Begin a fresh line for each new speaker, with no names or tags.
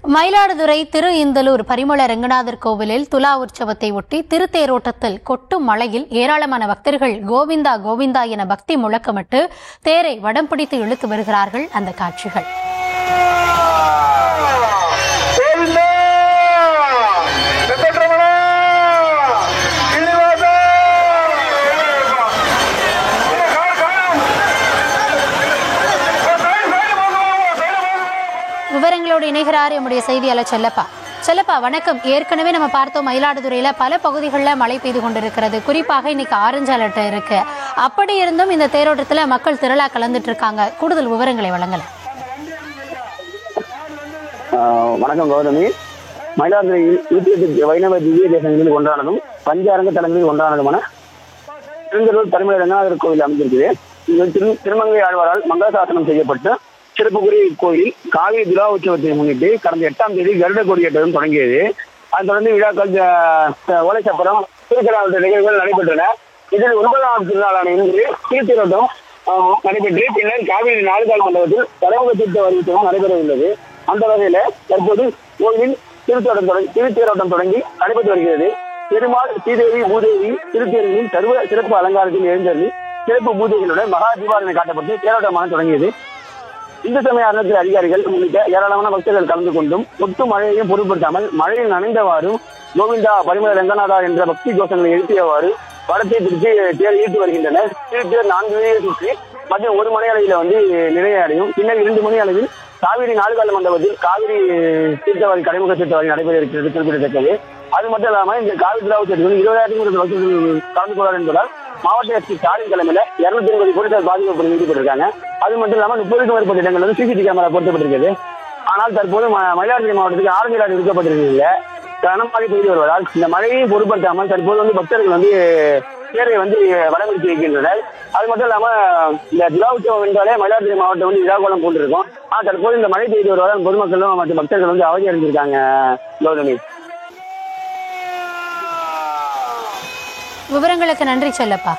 மயிலாடுதுறை திரு இந்தலூர் பரிமள ரங்கநாதர் கோவிலில் துலா உற்சவத்தை ஒட்டி திருத்தேரோட்டத்தில் கொட்டும் மழையில் ஏராளமான பக்தர்கள் கோவிந்தா கோவிந்தா என பக்தி முழக்கமிட்டு தேரை வடம் பிடித்து இழுத்து வருகிறார்கள். அந்த காட்சிகள் விவரங்களோடு இணைகிறார் நம்முடைய செய்தியாளர் செல்லப்பா. செல்லப்பா வணக்கம். ஏற்கனவே நம்ம பார்த்தோம் மயிலாடுதுறையில பல பகுதிகளில் மழை பெய்து கொண்டிருக்கிறது. குறிப்பாக இன்னைக்கு ஆரஞ்சு அலர்ட் இருக்கு. அப்படி இருந்தும் இந்த தேரோட்டத்துல மக்கள் திரளா கலந்துட்டு இருக்காங்க. கூடுதல் விவரங்களை வழங்கல.
வணக்கம் கௌதமி. மயிலாடுதுறையில் 108 வைணவ திவ்ய தேசங்களில் ஒன்றானதும் பஞ்சாரங்க தலங்களில் ஒன்றானதுமான திருந்தலூர் பரிமள ரங்கநாதர் கோவில் அமைந்திருக்கிறது. திருமங்கை ஆழ்வாரால் மங்களாசாசனம் செய்யப்பட்டு சிறப்புக்குரிய இக்கோயில் காவிரி துலா உற்சவத்தை முன்னிட்டு கடந்த 8ஆம் தேதி கருட கொடியேற்றம் தொடங்கியது. அதை தொடர்ந்து விழாக்கள் ஓலைச்சப்பரம் திருக்கலாவட்ட நிகழ்வுகள் நடைபெற்றன. இதில் 9ஆம் திருநாளான இன்று திருத்தேரோட்டம் நடைபெற்று பின்னர் காவிரி நாலுகால் மண்டபத்தில் தலைமுக தீர்த்த வருத்தம் நடைபெறவுள்ளது. அந்த வகையில தற்போது கோயிலில் திருத்தேரோட்டம் தொடங்கி நடைபெற்று வருகிறது. பெருமாள் ஸ்ரீதேவி பூதேவி திருத்தேரிகளின் சர்வ சிறப்பு அலங்காரத்தில் எழுந்தருளி சிறப்பு பூஜைகளுடன் மகா தீபாவளி காட்டப்பட்டு தேரோட்டமாக தொடங்கியது. இந்து சமய அறநிலையத்துறை அதிகாரிகள் உள்ளிட்ட ஏராளமான பக்தர்கள் கலந்து கொண்டும் ஒட்டு மழையையும் பொருட்படுத்தாமல் மழையில் நனைந்தவாறும் கோவிந்தா பரிமள ரங்கநாதா என்ற பக்தி கோஷங்களை எழுப்பியவாறு படத்தை பிடித்து தேர் ஈர்த்து வருகின்றனர். தேர் 4 வழியை சுற்றி மதியம் 1 மணி அளவில் நிறைவடையும். பின்னர் 2 மணி அளவில் காவிரி நாலுகால் மண்டபத்தில் காவிரி தீர்த்தவாரி கடைமுக தீர்த்தவாரி நடைபெற இருக்கிறது குறிப்பிடத்தக்கது. அது மட்டும் இல்லாமல் இந்த காவிரி துலா உற்சவத்தில் 20,000 பக்தர்கள் கலந்து கொள்வார் என்பதால் மாவட்ட எஸ்பி ஸ்டாலின் தலைமையில 220 போலீசார் பாதுகாப்பு ஈடுபட்டிருக்காங்க. அது மட்டும் இல்லாமல் 30க்கும் மேற்பட்ட இடங்கள் சிசிடிவி கேமரா பொருத்தப்பட்டிருக்கிறது. ஆனால் தற்போது மயிலாடுதுறை மாவட்டத்துக்கு ஆரஞ்சு அலர்ட் விடுக்கப்பட்டிருக்கிறது. கனமழை பெய்து வருவதால் இந்த மழையை பொருட்படுத்தாமல் தற்போது பக்தர்கள் தேரை வடமிடித்து வைக்கின்றனர். அது மட்டும் இல்லாம இந்த துலா உற்சவம் என்றாலே மயிலாடுதுறை மாவட்டம் விழாக்கோலம் போட்டிருக்கும். ஆனால் தற்போது இந்த மழை பெய்து வருவதால் பொதுமக்களும் மற்றும் பக்தர்கள் அவதி அடைஞ்சிருக்காங்க. கௌதமி,
விவரங்களுக்கு நன்றி செல்லப்பா.